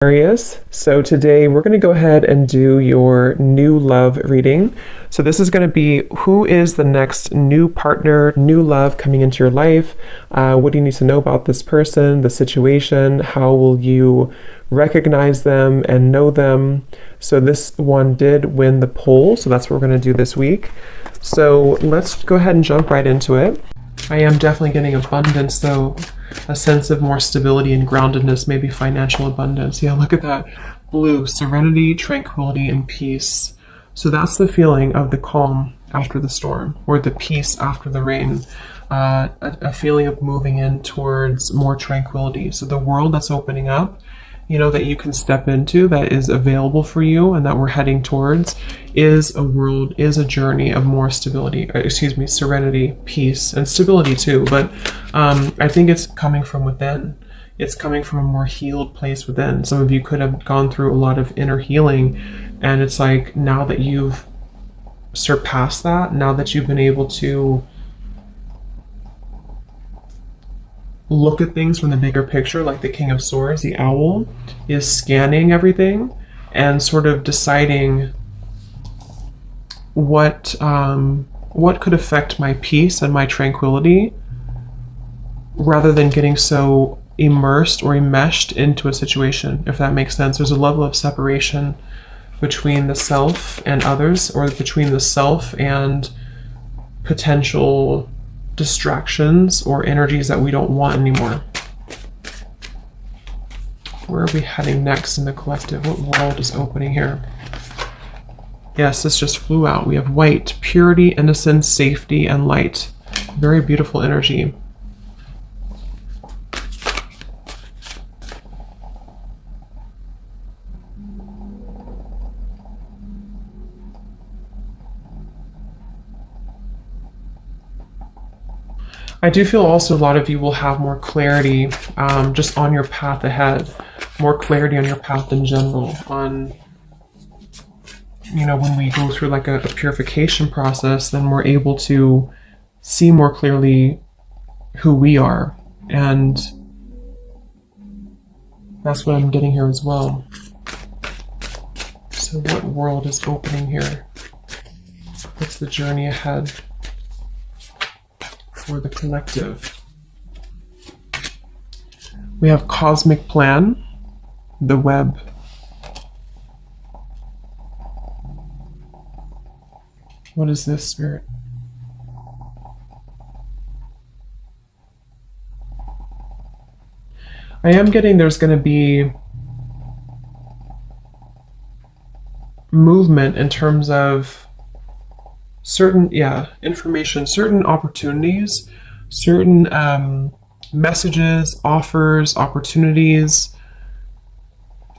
Sagittarius. So today we're going to go ahead and do your new love reading. So this is going to be who is the next new partner, new love coming into your life. What do you need to know about this person, the situation? How will you recognize them and know them? So this one did win the poll, so that's what we're going to do this week. So let's go ahead and jump right into it. I am definitely getting abundance though. A sense of more stability and groundedness, maybe financial abundance. Yeah, look at that blue, serenity, tranquility, and peace. So that's the feeling of the calm after the storm, or the peace after the rain. A feeling of moving in towards more tranquility. So the world that's opening up, you know, that you can step into, that is available for you and that we're heading towards, is a world, is a journey of more stability, serenity, peace, and stability too. But I think it's coming from within. It's coming from a more healed place within. Some of you could have gone through a lot of inner healing, and it's like now that you've surpassed that, now that you've been able to look at things from the bigger picture, like the King of Swords, the owl, is scanning everything and sort of deciding what could affect my peace and my tranquility, rather than getting so immersed or enmeshed into a situation, if that makes sense. There's a level of separation between the self and others, or between the self and potential distractions or energies that we don't want anymore. Where are we heading next in the collective? What world is opening here? Yes, this just flew out. We have white, purity, innocence, safety, and light. Very beautiful energy. I do feel also a lot of you will have more clarity just on your path ahead, more clarity on your path in general, on, you know, when we go through like a purification process, then we're able to see more clearly who we are. And that's what I'm getting here as well. So what world is opening here? What's the journey ahead for the collective? We have cosmic plan, the web. What is this, Spirit? I am getting there's going to be movement in terms of certain, information, certain opportunities, certain messages, offers, opportunities,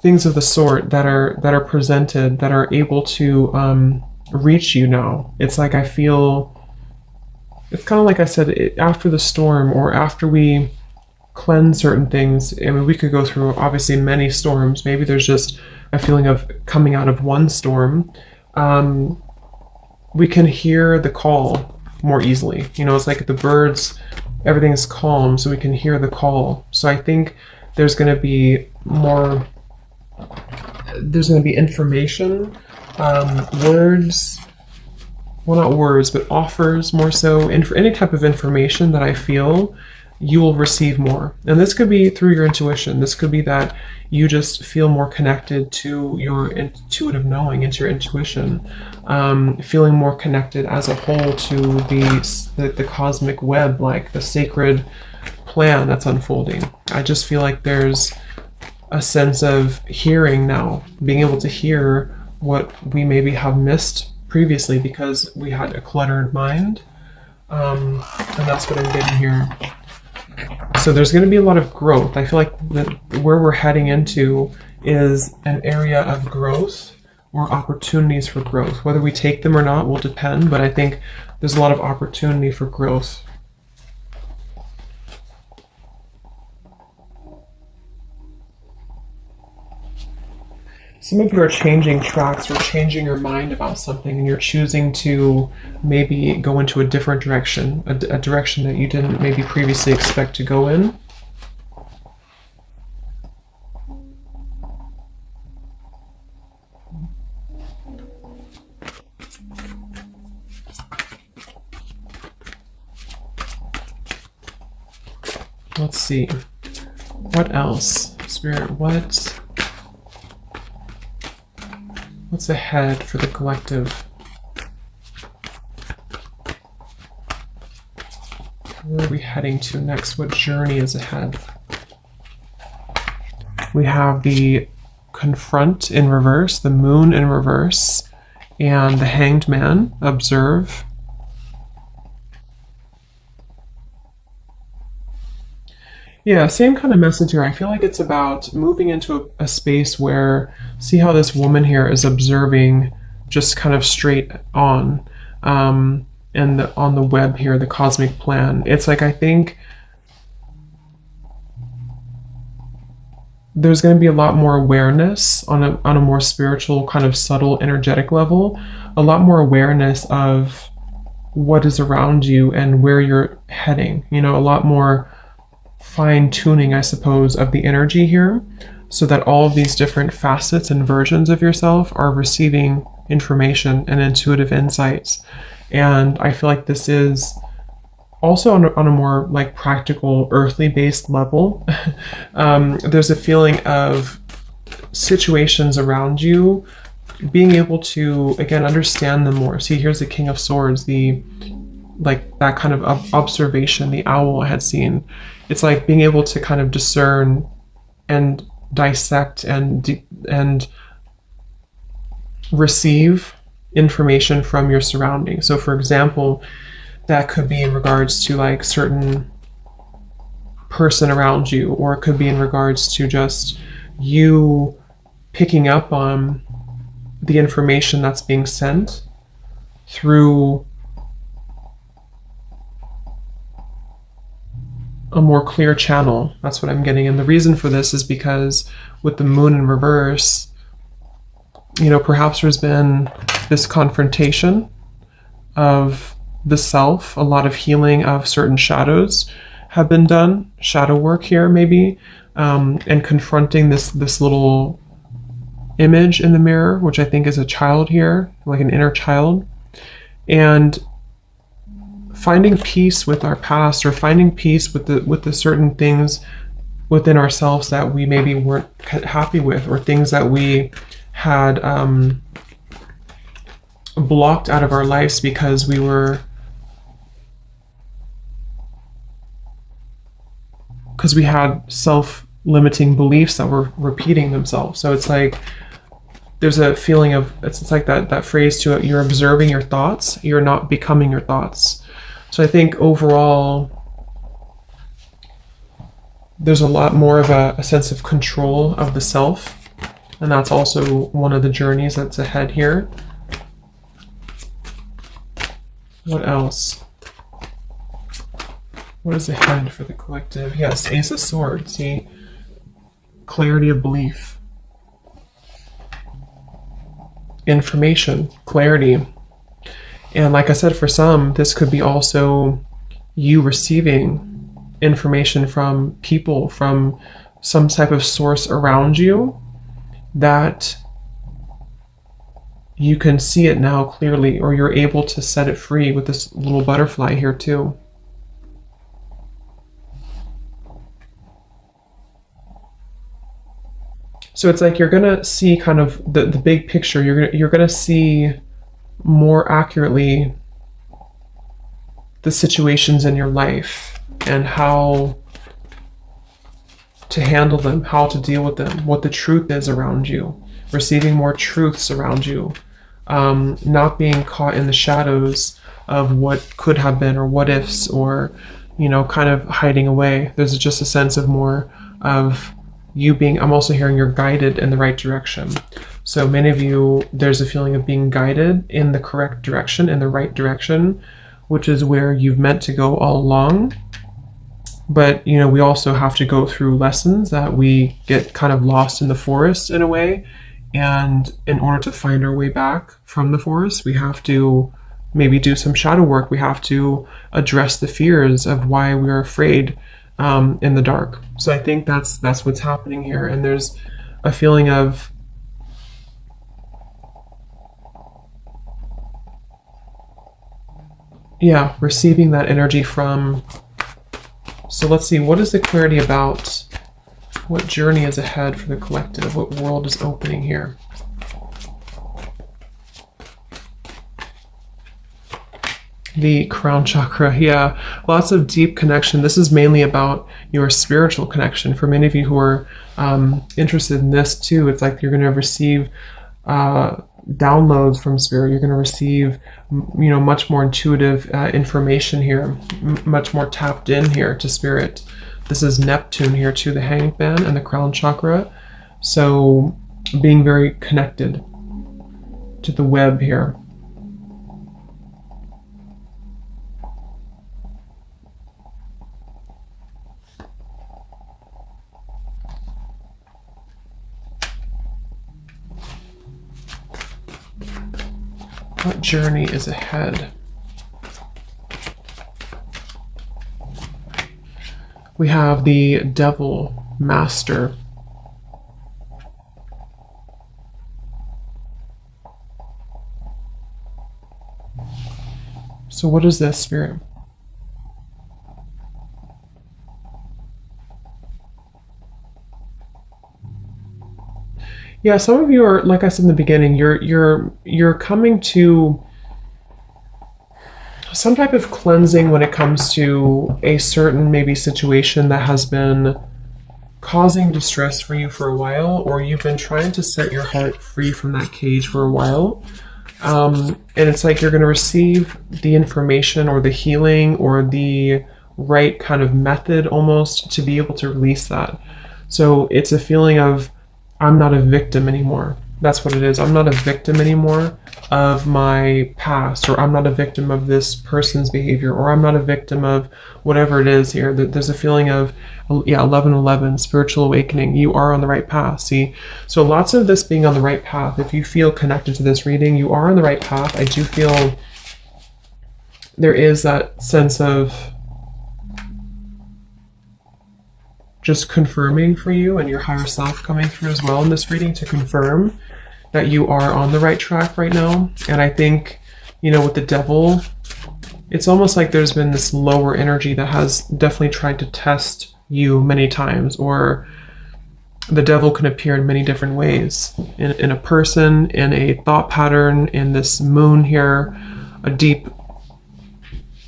things of the sort that are presented, that are able to reach you now. It's like I feel, it's kind of like I said, after the storm, or after we cleanse certain things. I mean, we could go through obviously many storms. Maybe there's just a feeling of coming out of one storm. We can hear the call more easily. You know, it's like the birds, everything is calm, so we can hear the call. So I think there's going to be more, there's going to be information, words, well, not words, but offers more so, and for any type of information that I feel you will receive more. And this could be through your intuition. This could be that you just feel more connected to your intuitive knowing, into your intuition, feeling more connected as a whole to the cosmic web, like the sacred plan that's unfolding. I just feel like there's a sense of hearing now, being able to hear what we maybe have missed previously because we had a cluttered mind. And that's what I'm getting here. So there's going to be a lot of growth. I feel like where we're heading into is an area of growth, or opportunities for growth. Whether we take them or not will depend, but I think there's a lot of opportunity for growth. Some of you are changing tracks or changing your mind about something, and you're choosing to maybe go into a different direction, a direction that you didn't maybe previously expect to go in. Let's see. What else? Spirit, what's ahead for the collective? Where are we heading to next? What journey is ahead? We have the Confront in reverse, the Moon in reverse, and the Hanged Man, Observe. Yeah, same kind of message here. I feel like it's about moving into a space where, see how this woman here is observing just kind of straight on. And on the web here, the cosmic plan. It's like, I think there's going to be a lot more awareness on a more spiritual, kind of subtle, energetic level, a lot more awareness of what is around you and where you're heading, you know, a lot more fine tuning, I suppose, of the energy here, so that all of these different facets and versions of yourself are receiving information and intuitive insights. And I feel like this is also on a more like practical, earthly based level. There's a feeling of situations around you, being able to, again, understand them more. See, here's the King of Swords, like that kind of observation, the owl I had seen. It's like being able to kind of discern and dissect and receive information from your surroundings. So for example, that could be in regards to like certain person around you, or it could be in regards to just you picking up on the information that's being sent through a more clear channel. That's what I'm getting. And the reason for this is because with the Moon in reverse, you know, perhaps there's been this confrontation of the self, a lot of healing of certain shadows have been done, shadow work here maybe, and confronting this little image in the mirror, which I think is a child here, like an inner child, and finding peace with our past, or finding peace with the certain things within ourselves that we maybe weren't happy with, or things that we had blocked out of our lives because we had self-limiting beliefs that were repeating themselves. So it's like there's a feeling of, it's like that phrase to it, you're observing your thoughts, you're not becoming your thoughts. So I think overall there's a lot more of a sense of control of the self, and that's also one of the journeys that's ahead here. What else? What is ahead for the collective? Yes, Ace of Swords. See, clarity of belief, information, clarity. And like I said, for some, this could be also you receiving information from people, from some type of source around you, that you can see it now clearly, or you're able to set it free with this little butterfly here too. So it's like you're gonna see kind of the big picture. You're gonna see more accurately the situations in your life and how to handle them, how to deal with them, what the truth is around you, receiving more truths around you, not being caught in the shadows of what could have been, or what ifs, or, you know, kind of hiding away. There's just a sense of more of you being, I'm also hearing you're guided in the right direction. So many of you, there's a feeling of being guided in the correct direction, in the right direction, which is where you've meant to go all along. But, you know, we also have to go through lessons that we get kind of lost in the forest in a way. And in order to find our way back from the forest, we have to maybe do some shadow work. We have to address the fears of why we're afraid in the dark. So I think that's what's happening here. And there's a feeling of receiving that energy from So let's see, what is the clarity about what journey is ahead for the collective? What world is opening here? The crown chakra, yeah, lots of deep connection. This is mainly about your spiritual connection. For many of you who are interested in this too, it's like you're going to receive downloads from spirit. You're going to receive, you know, much more intuitive information here, much more tapped in here to spirit. This is Neptune here too, the hangman and the crown chakra. So being very connected to the web here. What journey is ahead? We have the Devil Master. So what is this, Spirit? Yeah, some of you are, like I said in the beginning, you're coming to some type of cleansing when it comes to a certain maybe situation that has been causing distress for you for a while, or you've been trying to set your heart free from that cage for a while. And it's like you're going to receive the information or the healing or the right kind of method almost to be able to release that. So it's a feeling of, I'm not a victim anymore. That's what it is. I'm not a victim anymore of my past, or I'm not a victim of this person's behavior, or I'm not a victim of whatever it is here. There's a feeling of, yeah, 1111, spiritual awakening. You are on the right path. See, so lots of this being on the right path. If you feel connected to this reading, you are on the right path. I do feel there is that sense of just confirming for you and your higher self coming through as well in this reading to confirm that you are on the right track right now. And I think, you know, with the devil, it's almost like there's been this lower energy that has definitely tried to test you many times, or the devil can appear in many different ways, in a person, in a thought pattern, in this moon here, a deep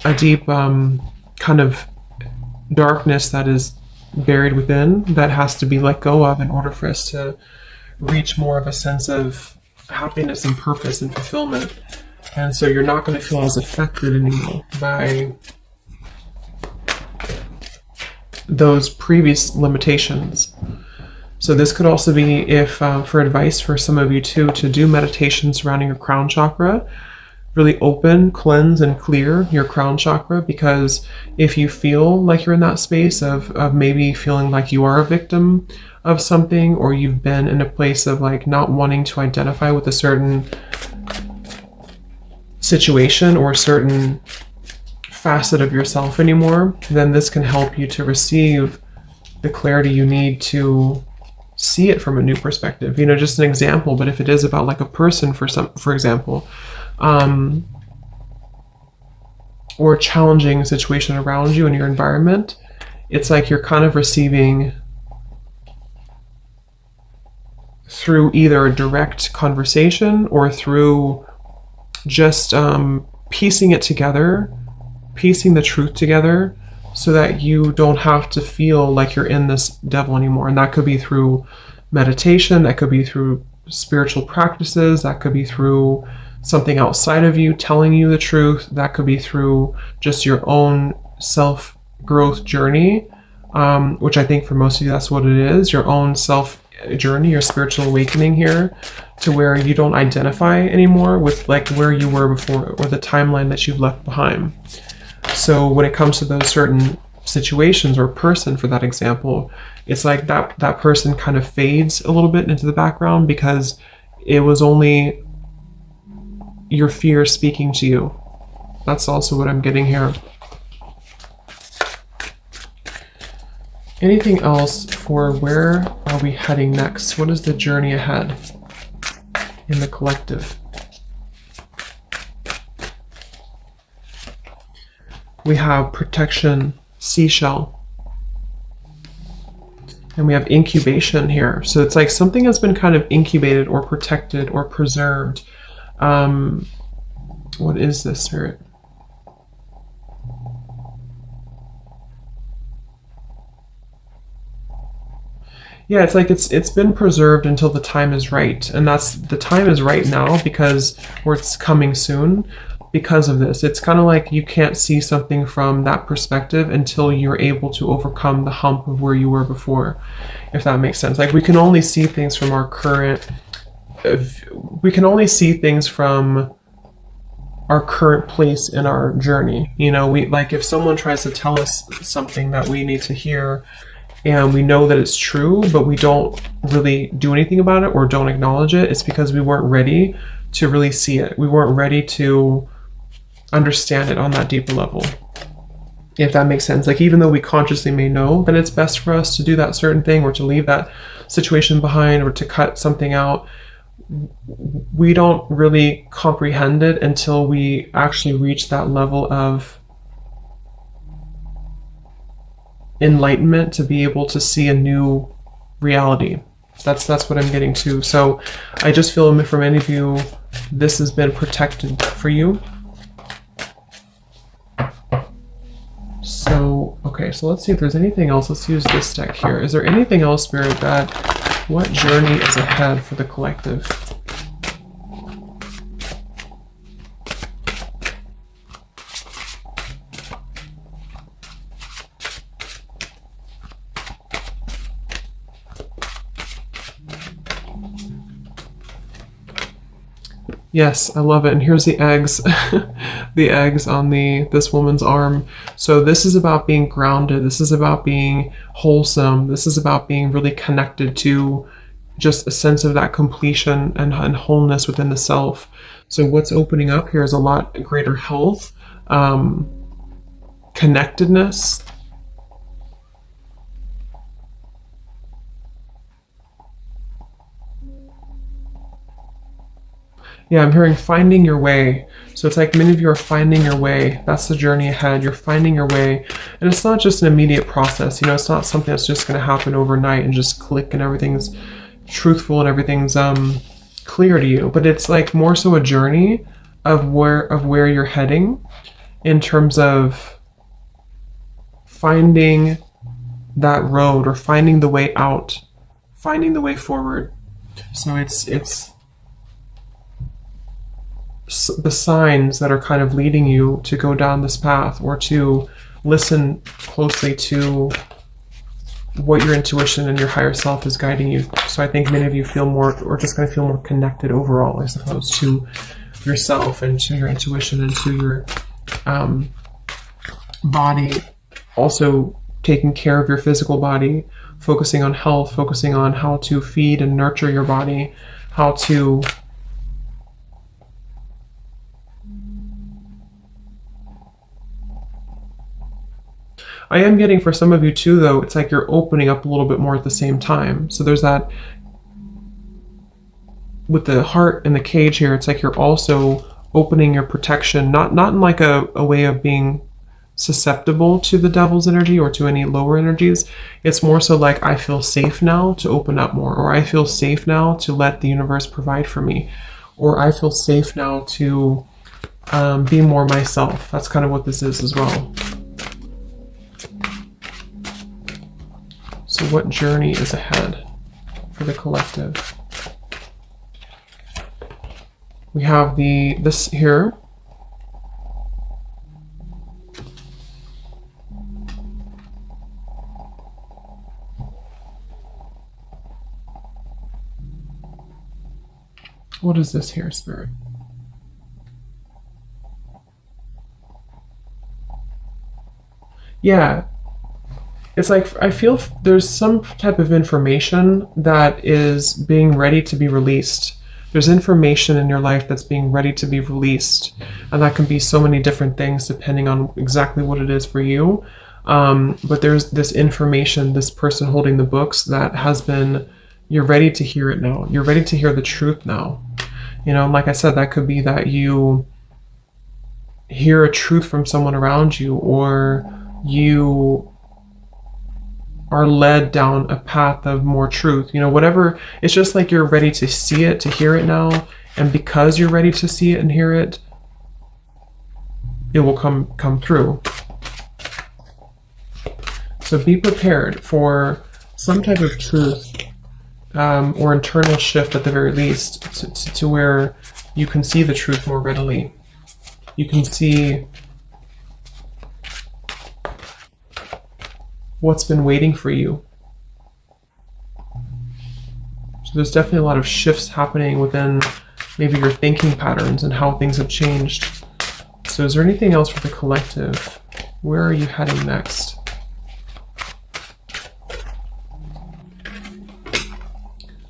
kind of darkness that is buried within, that has to be let go of in order for us to reach more of a sense of happiness and purpose and fulfillment. And so you're not going to feel as affected anymore by those previous limitations. So this could also be, if for advice for some of you too, to do meditation surrounding your crown chakra. Really open, cleanse, and clear your crown chakra, because if you feel like you're in that space of maybe feeling like you are a victim of something, or you've been in a place of like not wanting to identify with a certain situation or a certain facet of yourself anymore, then this can help you to receive the clarity you need to see it from a new perspective. You know, just an example, but if it is about like a person, for example, or a challenging situation around you in your environment, it's like you're kind of receiving through either a direct conversation or through just piecing it together, piecing the truth together, so that you don't have to feel like you're in this devil anymore. And that could be through meditation, that could be through spiritual practices, that could be through something outside of you telling you the truth, that could be through just your own self-growth journey, which I think for most of you that's what it is, your own self journey, your spiritual awakening here, to where you don't identify anymore with like where you were before or the timeline that you've left behind. So when it comes to those certain situations or person, for that example, it's like that person kind of fades a little bit into the background because it was only your fear speaking to you. That's also what I'm getting here. Anything else for where are we heading next? What is the journey ahead in the collective? We have protection, seashell. And we have incubation here. So it's like something has been kind of incubated or protected or preserved. What is this, Spirit? Yeah, it's like it's been preserved until the time is right. And that's the time is right now because or it's coming soon because of this. It's kind of like you can't see something from that perspective until you're able to overcome the hump of where you were before, if that makes sense. Like we can only see things from our current we can only see things from our current place in our journey. You know, we like if someone tries to tell us something that we need to hear and we know that it's true, but we don't really do anything about it or don't acknowledge it, it's because we weren't ready to really see it. We weren't ready to understand it on that deeper level, if that makes sense. Like even though we consciously may know that it's best for us to do that certain thing or to leave that situation behind or to cut something out, we don't really comprehend it until we actually reach that level of enlightenment to be able to see a new reality. That's what I'm getting to. So I just feel for many of you, this has been protected for you. So, okay, so let's see if there's anything else. Let's use this deck here. Is there anything else, Spirit, that what journey is ahead for the collective? Yes, I love it. And here's the eggs, the eggs on this woman's arm. So this is about being grounded. This is about being wholesome. This is about being really connected to just a sense of that completion and wholeness within the self. So what's opening up here is a lot greater health, connectedness. Yeah, I'm hearing finding your way. So it's like many of you are finding your way. That's the journey ahead. You're finding your way. And it's not just an immediate process. You know, it's not something that's just going to happen overnight and just click and everything's truthful and everything's clear to you. But it's like more so a journey of where you're heading in terms of finding that road or finding the way out, finding the way forward. So it's the signs that are kind of leading you to go down this path or to listen closely to what your intuition and your higher self is guiding you. So I think many of you feel more, or just going to feel more connected overall, I suppose, to yourself and to your intuition and to your body. Also taking care of your physical body, focusing on health, focusing on how to feed and nurture your body, how to I am getting for some of you too, though, it's like you're opening up a little bit more at the same time. So there's that with the heart and the cage here, it's like you're also opening your protection, not in like a way of being susceptible to the devil's energy or to any lower energies. It's more so like I feel safe now to open up more, or I feel safe now to let the universe provide for me, or I feel safe now to be more myself. That's kind of what this is as well. So what journey is ahead for the collective? We have this here. What is this here, Spirit? Yeah. It's like, I feel there's some type of information that is being ready to be released. There's information in your life that's being ready to be released. And that can be so many different things depending on exactly what it is for you. But there's this information, this person holding the books that has been, you're ready to hear it now. You're ready to hear the truth now. You know, like I said, that could be that you hear a truth from someone around you, or you are led down a path of more truth. You know, whatever, it's just like you're ready to see it, to hear it now. And because you're ready to see it and hear it, it will come through. So be prepared for some type of truth or internal shift at the very least to where you can see the truth more readily. You can see what's been waiting for you. So there's definitely a lot of shifts happening within maybe your thinking patterns and how things have changed. So is there anything else for the collective? Where are you heading next?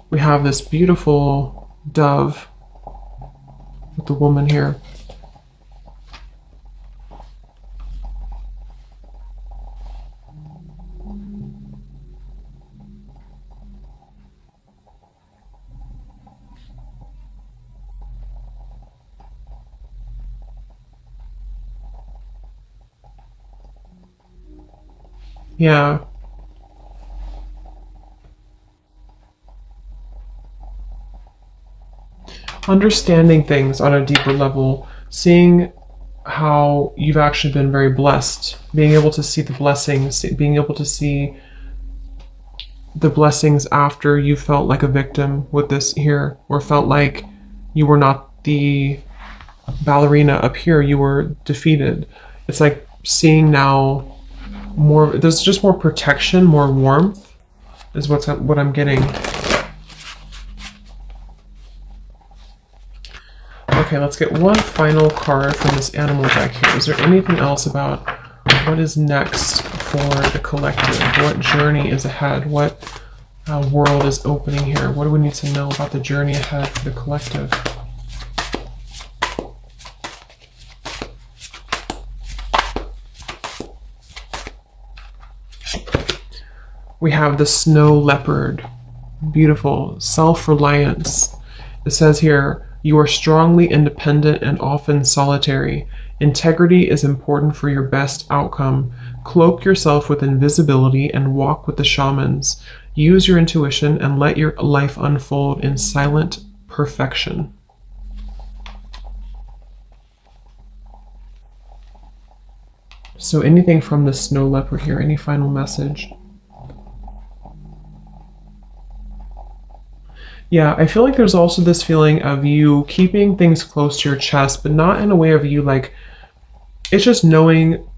We have this beautiful dove with the woman here. Yeah. Understanding things on a deeper level, seeing how you've actually been very blessed, being able to see the blessings, being able to see the blessings after you felt like a victim with this here, or felt like you were not the ballerina up here, you were defeated. It's like seeing now more, there's just more protection, more warmth is what I'm getting. Okay, let's get one final card from this animal deck here. Is there anything else about what is next for the collective? What journey is ahead? What world is opening here? What do we need to know about the journey ahead for the collective? We have the snow leopard. Beautiful. Self-reliance. It says here, you are strongly independent and often solitary. Integrity is important for your best outcome. Cloak yourself with invisibility and walk with the shamans. Use your intuition and let your life unfold in silent perfection. So anything from the snow leopard here, any final message? Yeah, I feel like there's also this feeling of you keeping things close to your chest, but not in a way of you like, it's just knowing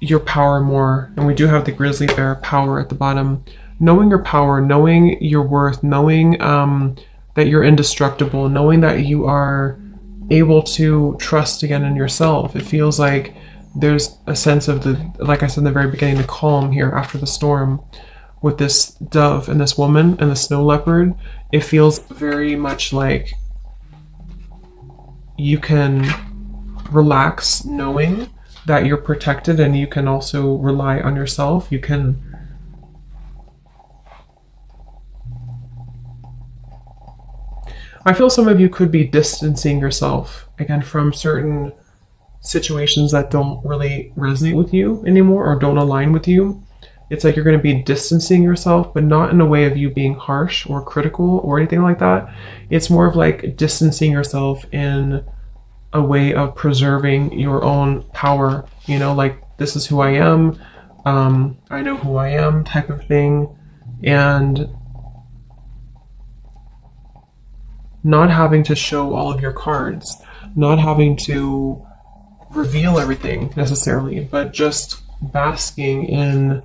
your power more. And we do have the grizzly bear power at the bottom. Knowing your power, knowing your worth, knowing that you're indestructible, knowing that you are able to trust again in yourself. It feels like there's a sense of the, like I said in the very beginning, the calm here after the storm. With this dove and this woman and the snow leopard, it feels very much like you can relax knowing that you're protected, and you can also rely on yourself. You can I feel some of you could be distancing yourself again from certain situations that don't really resonate with you anymore or don't align with you. It's like you're going to be distancing yourself, but not in a way of you being harsh or critical or anything like that. It's more of like distancing yourself in a way of preserving your own power, you know, like this is who I am, I know who I am type of thing, and not having to show all of your cards, not having to reveal everything necessarily, but just basking in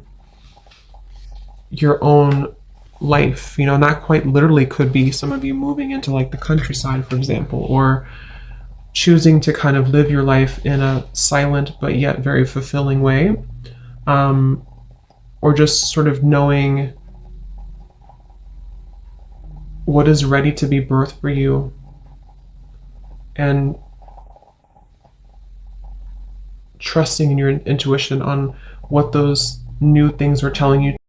your own life, you know. And that quite literally could be some of you moving into like the countryside, for example, or choosing to kind of live your life in a silent but yet very fulfilling way, or just sort of knowing what is ready to be birthed for you and trusting in your intuition on what those new things are telling you